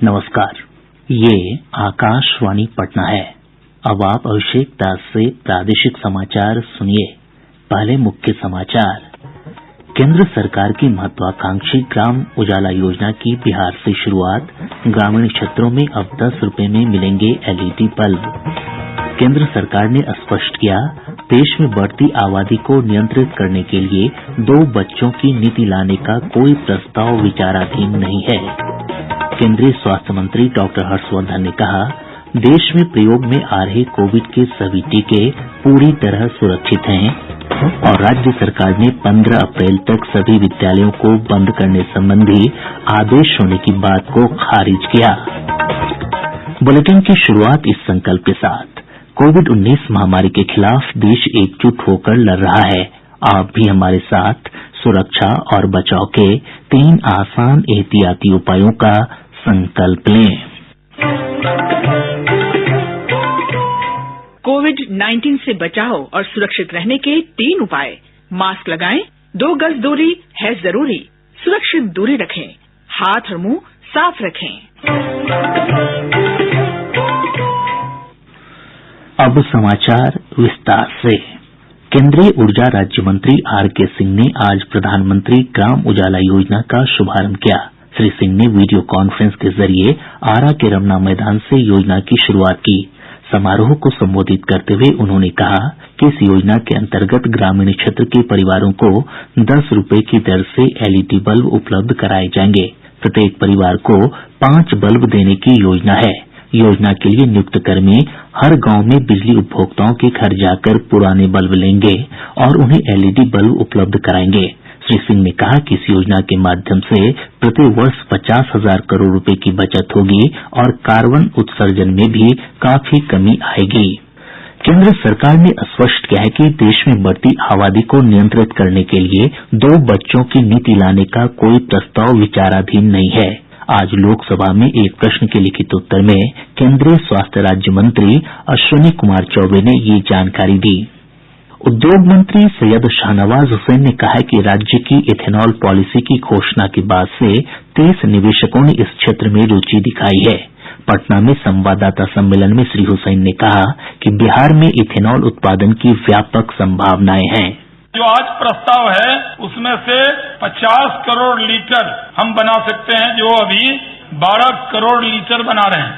नमस्कार, ये आकाशवाणी पटना है। अब आप अभिषेक दास से प्रादेशिक समाचार सुनिए। पहले मुख्य समाचार। केंद्र सरकार की महत्वाकांक्षी ग्राम उजाला योजना की बिहार से शुरुआत। ग्रामीण क्षेत्रों में अब 10 रुपये में मिलेंगे एलईडी बल्ब। केंद्र सरकार ने स्पष्ट किया, देश में बढ़ती आबादी को नियंत्रित करने के लिए 2 बच्चों की नीति लाने का कोई प्रस्ताव विचाराधीन नहीं है। केंद्रीय स्वास्थ्य मंत्री डॉक्टर हर्षवर्धन ने कहा, देश में प्रयोग में आ रहे कोविड के सभी टीके पूरी तरह सुरक्षित हैं और राज्य सरकार ने 15 अप्रैल तक सभी विद्यालयों को बंद करने संबंधी आदेश होने की बात को खारिज किया। बुलेटिन की शुरुआत इस संकल्प के साथ, कोविड-19 महामारी के खिलाफ देश एकजुट होकर लड़ रहा है। आप भी हमारे साथ सुरक्षा और बचाव के 3 आसान एहतियाती उपायों का संकल्प लें। कोविड-19 से बचाव और सुरक्षित रहने के 3 उपाय। मास्क लगाएं, 2 गज दूरी है जरूरी, सुरक्षित दूरी रखें, हाथ और मुंह साफ रखें। अब समाचार विस्तार से। केंद्रीय ऊर्जा राज्य मंत्री आर.के. सिंह ने आज प्रधानमंत्री ग्राम उजाला योजना का शुभारंभ किया। श्री सिंह ने वीडियो कॉन्फ्रेंस के जरिए आरा के रमना मैदान से योजना की शुरुआत की। समारोह को संबोधित करते हुए उन्होंने कहा कि इस योजना के अंतर्गत ग्रामीण क्षेत्र के परिवारों को 10 रुपये की दर से एलईडी बल्ब उपलब्ध कराए जाएंगे। प्रत्येक परिवार को 5 बल्ब देने की योजना है। योजना के लिए नियुक्त कर्मी हर गांव में बिजली उपभोक्ताओं के घर जाकर पुराने बल्ब लेंगे और उन्हें एलईडी बल्ब उपलब्ध कराएंगे। श्री सिंह ने कहा कि इस योजना के माध्यम से प्रति वर्ष 50,000 करोड़ रुपए की बचत होगी और कार्बन उत्सर्जन में भी काफी कमी आएगी। केंद्र सरकार ने स्पष्ट किया है कि देश में बढ़ती आबादी को नियंत्रित करने के लिए 2 बच्चों की नीति लाने का कोई प्रस्ताव विचाराधीन नहीं है। आज लोकसभा में एक प्रश्न के लिखित उत्तर में केंद्रीय स्वास्थ्य राज्य मंत्री अश्विनी कुमार चौबे ने ये जानकारी दी। उद्योग मंत्री सैयद शाहनवाज हुसैन ने कहा है कि राज्य की इथेनॉल पॉलिसी की घोषणा के बाद से 30 निवेशकों ने इस क्षेत्र में रुचि दिखाई है। पटना में संवाददाता सम्मेलन में श्री हुसैन ने कहा कि बिहार में इथेनॉल उत्पादन की व्यापक संभावनाएं हैं। जो आज प्रस्ताव है उसमें से 50 करोड़ लीटर हम बना सकते हैं, जो अभी 12 करोड़ लीटर बना रहे हैं।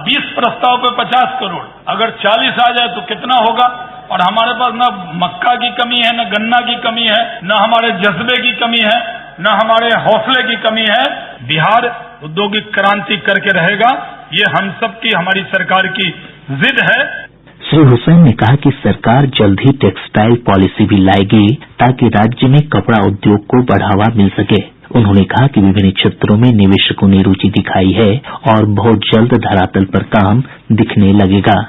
20 प्रस्ताव पे 50 करोड़, अगर 40 आ जाए तो कितना होगा। और हमारे पास न मक्का की कमी है, न गन्ना की कमी है, न हमारे जज्बे की कमी है, न हमारे हौसले की कमी है। बिहार औद्योगिक क्रांति करके रहेगा, ये हम सबकी, हमारी सरकार की जिद है। श्री हुसैन ने कहा कि सरकार जल्द ही टेक्सटाइल पॉलिसी भी लाएगी ताकि राज्य में कपड़ा उद्योग को बढ़ावा मिल सके। उन्होंने कहा कि विभिन्न क्षेत्रों में निवेशकों ने रुचि दिखाई है और बहुत जल्द धरातल पर काम दिखने लगेगा।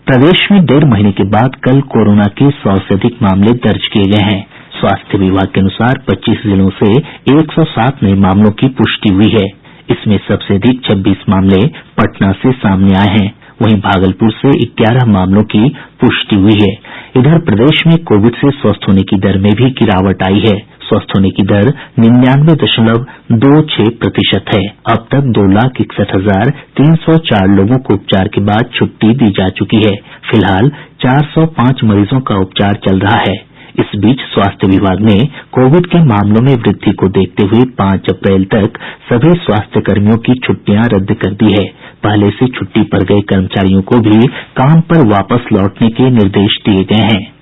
प्रदेश में 1.5 महीने के बाद कल कोरोना के 100 से अधिक मामले दर्ज किए गए हैं। स्वास्थ्य विभाग के अनुसार 25 जिलों से 107 नए मामलों की पुष्टि हुई है। इसमें सबसे अधिक 26 मामले पटना से सामने आए हैं। वहीं भागलपुर से 11 मामलों की पुष्टि हुई है। इधर प्रदेश में कोविड से स्वस्थ होने की दर में भी गिरावट आई है। स्वस्थ होने की दर 99.26% है। अब तक 2,61,304 लोगों को उपचार के बाद छुट्टी दी जा चुकी है। फिलहाल 405 मरीजों का उपचार चल रहा है। इस बीच स्वास्थ्य विभाग ने कोविड के मामलों में वृद्धि को देखते हुए 5 अप्रैल तक सभी स्वास्थ्य कर्मियों की छुट्टियां रद्द कर दी है। पहले से छुट्टी पर गए कर्मचारियों को भी काम पर वापस लौटने के निर्देश दिए गए हैं।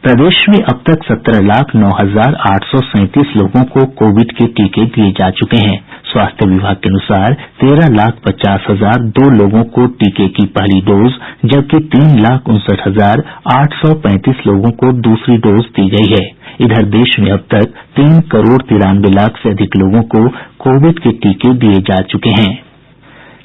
प्रदेश में अब तक 17,09,837 लोगों को कोविड के टीके दिए जा चुके हैं। स्वास्थ्य विभाग के अनुसार 13,50,002 लोगों को टीके की पहली डोज, जबकि 3,59,835 लोगों को दूसरी डोज दी गई है। इधर देश में अब तक 3,93,00,000 से अधिक लोगों को कोविड के टीके दिए जा चुके हैं।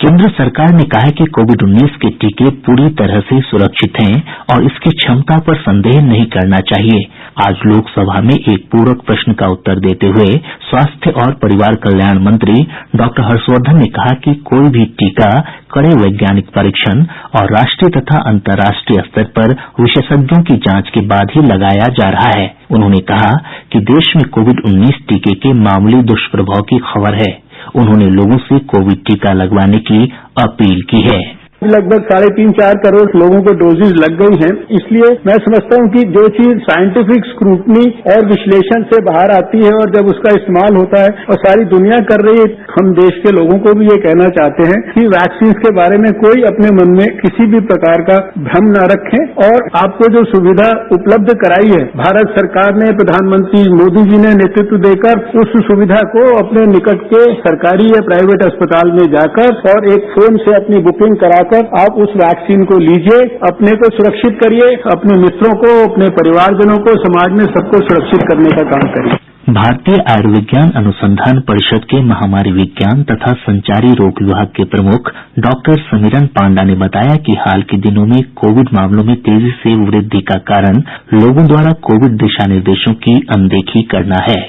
केंद्र सरकार ने कहा है कि कोविड-19 के टीके पूरी तरह से सुरक्षित हैं और इसकी क्षमता पर संदेह नहीं करना चाहिए। आज लोकसभा में एक पूरक प्रश्न का उत्तर देते हुए स्वास्थ्य और परिवार कल्याण मंत्री डॉक्टर हर्षवर्धन ने कहा कि कोई भी टीका कड़े वैज्ञानिक परीक्षण और राष्ट्रीय तथा अंतर्राष्ट्रीय स्तर पर विशेषज्ञों की जांच के बाद ही लगाया जा रहा है। उन्होंने कहा कि देश में कोविड-19 टीके के मामूली दुष्प्रभाव की खबर है। उन्होंने लोगों से कोविड टीका लगवाने की अपील की है। लगभग 3.5-4 करोड़ लोगों को डोजेज लग गई हैं। इसलिए मैं समझता हूं कि जो चीज साइंटिफिक स्क्रूटनी और विश्लेषण से बाहर आती है और जब उसका इस्तेमाल होता है और सारी दुनिया कर रही है, हम देश के लोगों को भी ये कहना चाहते हैं कि वैक्सीन के बारे में कोई अपने मन में किसी भी प्रकार का भ्रम न रखें और आपको जो सुविधा उपलब्ध कराई है भारत सरकार ने, प्रधानमंत्री मोदी जी ने नेतृत्व देकर उस सुविधा को अपने निकट के सरकारी या प्राइवेट अस्पताल में जाकर और एक फोन से अपनी बुकिंग करा आप उस वैक्सीन को लीजिए, अपने को सुरक्षित करिए, अपने मित्रों को, अपने परिवारजनों को, समाज में सबको सुरक्षित करने का काम करिए। भारतीय आयुर्विज्ञान अनुसंधान परिषद के महामारी विज्ञान तथा संचारी रोग विभाग के प्रमुख डॉक्टर समीरन पांडा ने बताया कि हाल के दिनों में कोविड मामलों में तेजी से वृद्धि का कारण लोगों द्वारा कोविड दिशा निर्देशों की अनदेखी करना है।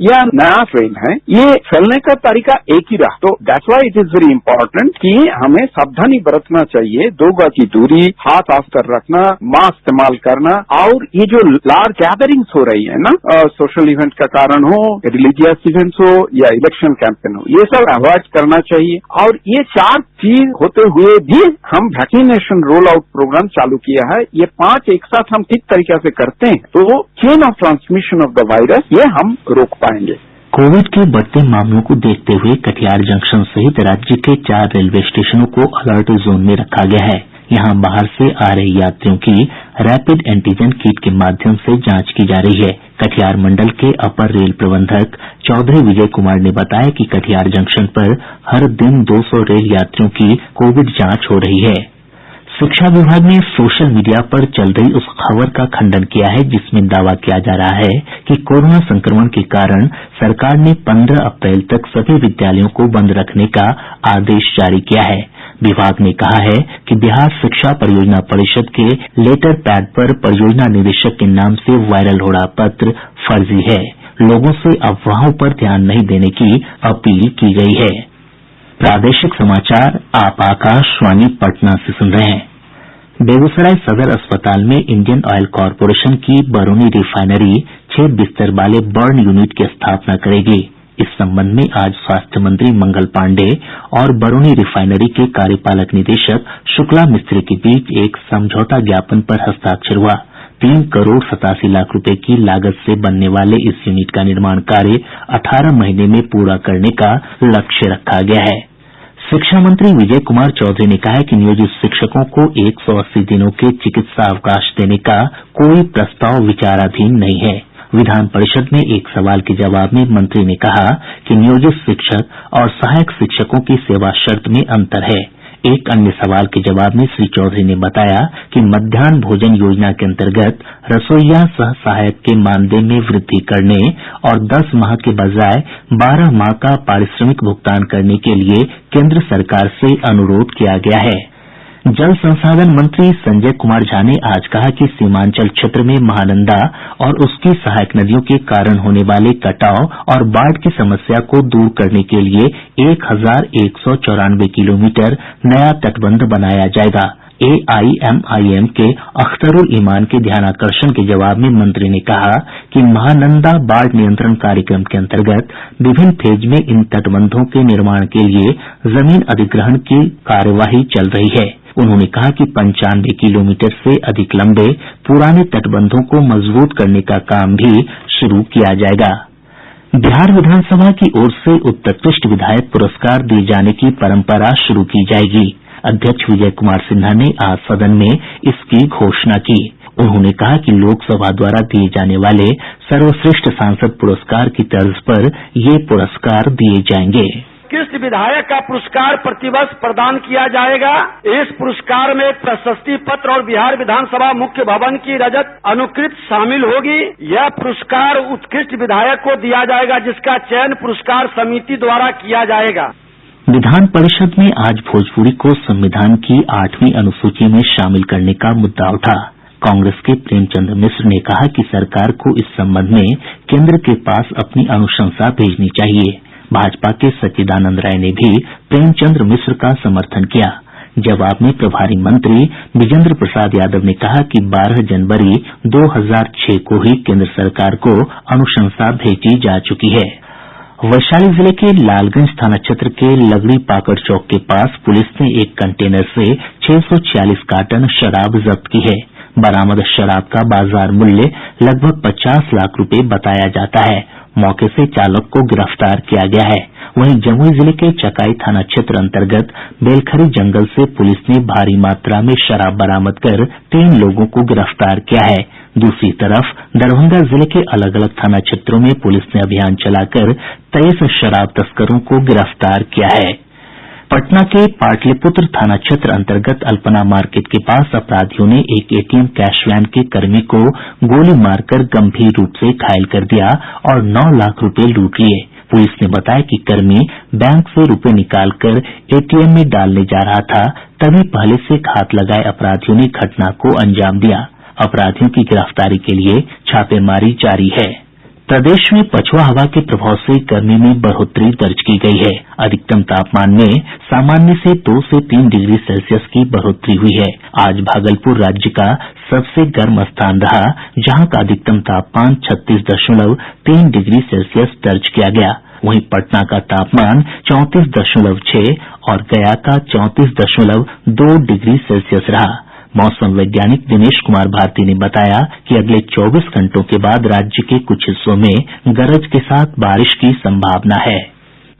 यह नया ट्रेन है, ये फैलने का तरीका एक ही रहा, तो that's why it is very important कि हमें सावधानी बरतना चाहिए, 2 गज की दूरी, हाथ साफ कर रखना, मास्क इस्तेमाल करना, और ये जो लार्ज गैदरिंग्स हो रही है ना, सोशल इवेंट का कारण हो, रिलीजियस इवेंट्स हो या इलेक्शन कैंपेन हो, ये सब अवॉइड करना चाहिए। और ये 4 चीज होते हुए भी हम वैक्सीनेशन रोल आउट प्रोग्राम चालू किया है। ये 5 एक साथ हम ठीक तरीके से करते हैं तो chain of transmission of the virus ये हम रोक पाएंगे। कोविड के बढ़ते मामलों को देखते हुए कटिहार जंक्शन सहित राज्य के 4 रेलवे स्टेशनों को अलर्ट जोन में रखा गया है। यहां बाहर से आ रहे यात्रियों की रैपिड एंटीजन किट के माध्यम से जांच की जा रही है। कटिहार मंडल के अपर रेल प्रबंधक चौधरी विजय कुमार ने बताया कि कटिहार जंक्शन पर हर दिन 200 रेल यात्रियों की कोविड जांच हो रही है। शिक्षा विभाग ने सोशल मीडिया पर चल रही उस खबर का खंडन किया है जिसमें दावा किया जा रहा है कि कोरोना संक्रमण के कारण सरकार ने 15 अप्रैल तक सभी विद्यालयों को बंद रखने का आदेश जारी किया है। विभाग ने कहा है कि बिहार शिक्षा परियोजना परिषद के लेटर पैड पर परियोजना निदेशक के नाम से वायरल हो रहा पत्र फर्जी है। लोगों से अफवाहों पर ध्यान नहीं देने की अपील की गई है। प्रादेशिक समाचार आप आकाशवाणी पटना से सुन रहे हैं। बेगूसराय सदर अस्पताल में इंडियन ऑयल कॉरपोरेशन की बरौनी रिफाइनरी 6 बिस्तर वाले बर्न यूनिट की स्थापना करेगी। इस संबंध में आज स्वास्थ्य मंत्री मंगल पांडेय और बरौनी रिफाइनरी के कार्यपालक निदेशक शुक्ला मिस्त्री के बीच एक समझौता ज्ञापन पर हस्ताक्षर हुआ। 3 करोड़ 87 लाख रुपए की लागत से बनने वाले इस यूनिट का निर्माण कार्य 18 महीने में पूरा करने का लक्ष्य रखा गया है। शिक्षा मंत्री विजय कुमार चौधरी ने कहा है कि नियोजित शिक्षकों को 180 दिनों के चिकित्सा अवकाश देने का कोई प्रस्ताव विचाराधीन नहीं है। विधान परिषद में एक सवाल के जवाब में मंत्री ने कहा कि नियोजित शिक्षक और सहायक शिक्षकों की सेवा शर्त में अंतर है। एक अन्य सवाल के जवाब में श्री चौधरी ने बताया कि मध्याह्न भोजन योजना के अंतर्गत रसोईया सह सहायक के मानदेय में वृद्धि करने और 10 माह के बजाय 12 माह का पारिश्रमिक भुगतान करने के लिए केंद्र सरकार से अनुरोध किया गया है। जल संसाधन मंत्री संजय कुमार झा ने आज कहा कि सीमांचल क्षेत्र में महानंदा और उसकी सहायक नदियों के कारण होने वाले कटाव और बाढ़ की समस्या को दूर करने के लिए 1194 किलोमीटर नया तटबंध बनाया जाएगा। AIMIM के अख्तरुल ईमान के ध्यानाकर्षण के जवाब में मंत्री ने कहा कि महानंदा बाढ़ नियंत्रण कार्यक्रम के अंतर्गत विभिन्न फेज में इन तटबंधों के निर्माण के लिए जमीन अधिग्रहण की कार्यवाही चल रही है। उन्होंने कहा कि 95 किलोमीटर से अधिक लंबे पुराने तटबंधों को मजबूत करने का काम भी शुरू किया जाएगा। बिहार विधानसभा की ओर से उत्कृष्ट विधायक पुरस्कार दिए जाने की परंपरा शुरू की जाएगी। अध्यक्ष विजय कुमार सिन्हा ने आज सदन में इसकी घोषणा की। उन्होंने कहा कि लोकसभा द्वारा दिए जाने वाले सर्वश्रेष्ठ सांसद पुरस्कार की तर्ज पर ये पुरस्कार दिए जाएंगे। उत्कृष्ट विधायक का पुरस्कार प्रतिवर्ष प्रदान किया जाएगा। इस पुरस्कार में प्रशस्ति पत्र और बिहार विधानसभा मुख्य भवन की रजत अनुकृत शामिल होगी। यह पुरस्कार उत्कृष्ट विधायक को दिया जाएगा जिसका चयन पुरस्कार समिति द्वारा किया जाएगा। विधान परिषद में आज भोजपुरी को संविधान की 8वीं अनुसूची में शामिल करने का मुद्दा उठा। कांग्रेस के प्रेमचंद मिश्र ने कहा कि सरकार को इस संबंध में केंद्र के पास अपनी अनुशंसा भेजनी चाहिए। भाजपा के सच्चिदानंद राय ने भी प्रेमचंद मिश्र का समर्थन किया। जवाब में प्रभारी मंत्री विजेंद्र प्रसाद यादव ने कहा कि 12 जनवरी 2006 को ही केंद्र सरकार को अनुशंसा भेजी जा चुकी है। वैशाली जिले के लालगंज थाना क्षेत्र के लगड़ी पाकड़ चौक के पास पुलिस ने एक कंटेनर से 646 कार्टन शराब जब्त की है। बरामद शराब का बाजार मूल्य लगभग 50 लाख रुपए बताया जाता है। मौके से चालक को गिरफ्तार किया गया है। वहीं जमुई जिले के चकाई थाना क्षेत्र अंतर्गत बेलखरी जंगल से पुलिस ने भारी मात्रा में शराब बरामद कर 3 लोगों को गिरफ्तार किया है। दूसरी तरफ दरभंगा जिले के अलग अलग थाना क्षेत्रों में पुलिस ने अभियान चलाकर 23 शराब तस्करों को गिरफ्तार किया है। पटना के पाटलिपुत्र थाना क्षेत्र अंतर्गत अल्पना मार्केट के पास अपराधियों ने एक एटीएम कैश वैन के कर्मी को गोली मारकर गंभीर रूप से घायल कर दिया और 9 लाख रुपए लूट लिए। पुलिस ने बताया कि कर्मी बैंक से रुपए निकालकर एटीएम में डालने जा रहा था, तभी पहले से घात लगाए अपराधियों ने घटना को अंजाम दिया। अपराधियों की गिरफ्तारी के लिए छापेमारी जारी है। प्रदेश में पछुआ हवा के प्रभाव से गर्मी में बढ़ोतरी दर्ज की गई है। अधिकतम तापमान में सामान्य से 2 से 3 डिग्री सेल्सियस की बढ़ोतरी हुई है। आज भागलपुर राज्य का सबसे गर्म स्थान रहा, जहां का अधिकतम तापमान 36.3 डिग्री सेल्सियस दर्ज किया गया। वहीं पटना का तापमान 34.6 और गया का 34.2 डिग्री सेल्सियस रहा। मौसम वैज्ञानिक दिनेश कुमार भारती ने बताया कि अगले 24 घंटों के बाद राज्य के कुछ हिस्सों में गरज के साथ बारिश की संभावना है।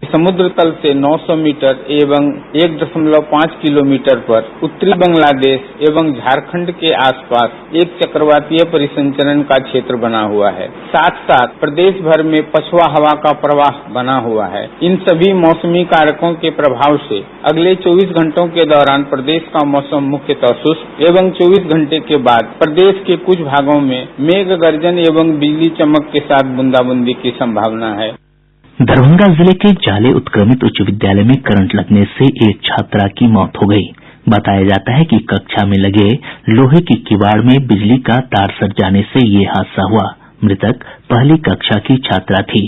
समुद्र तल से 900 मीटर एवं 1.5 किलोमीटर पर उत्तरी बांग्लादेश एवं झारखंड के आसपास एक चक्रवातीय परिसंचरण का क्षेत्र बना हुआ है। साथ साथ प्रदेश भर में पछुआ हवा का प्रवाह बना हुआ है। इन सभी मौसमी कारकों के प्रभाव से अगले 24 घंटों के दौरान प्रदेश का मौसम मुख्यतः शुष्क एवं 24 घंटे के बाद प्रदेश के कुछ भागों में मेघ गर्जन एवं बिजली चमक के साथ बूंदाबूंदी की संभावना है। दरभंगा जिले के जाले उत्क्रमित उच्च विद्यालय में करंट लगने से एक छात्रा की मौत हो गई। बताया जाता है कि कक्षा में लगे लोहे की किवाड़ में बिजली का तार सट जाने से ये हादसा हुआ। मृतक पहली कक्षा की छात्रा थी।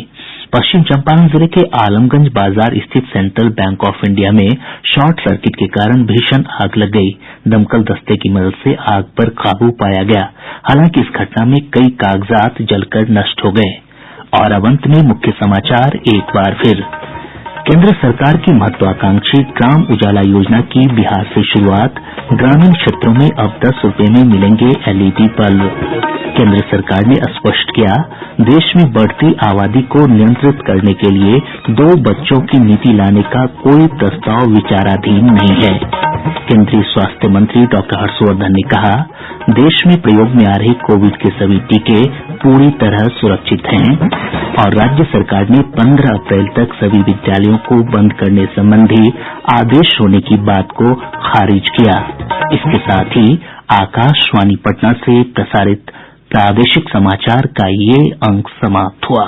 पश्चिम चंपारण जिले के आलमगंज बाजार स्थित सेंट्रल बैंक ऑफ इंडिया में शॉर्ट सर्किट के कारण भीषण आग लग गई। दमकल दस्ते की मदद से आग पर काबू पाया गया। हालांकि इस घटना में कई कागजात जलकर नष्ट हो गए। और अब अंत में मुख्य समाचार एक बार फिर। केंद्र सरकार की महत्वाकांक्षी ग्राम उजाला योजना की बिहार से शुरुआत। ग्रामीण क्षेत्रों में अब 10 रुपये में मिलेंगे एलईडी बल्ब। केंद्र सरकार ने स्पष्ट किया, देश में बढ़ती आबादी को नियंत्रित करने के लिए 2 बच्चों की नीति लाने का कोई प्रस्ताव विचाराधीन नहीं है। केंद्रीय स्वास्थ्य मंत्री डॉक्टर हर्षवर्धन ने कहा, देश में प्रयोग में आ रहे कोविड के सभी टीके पूरी तरह सुरक्षित हैं। और राज्य सरकार ने 15 अप्रैल तक सभी विद्यालयों को बंद करने संबंधी आदेश होने की बात को खारिज किया। इसके साथ ही आकाशवाणी पटना से प्रसारित प्रादेशिक समाचार का ये अंक समाप्त हुआ।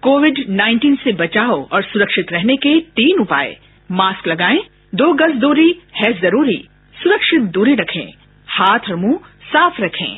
कोविड-19 से बचाव और सुरक्षित रहने के 3 उपाय। मास्क लगाएं, 2 गज दूरी है जरूरी, सुरक्षित दूरी रखें, हाथ और मुंह साफ रखें।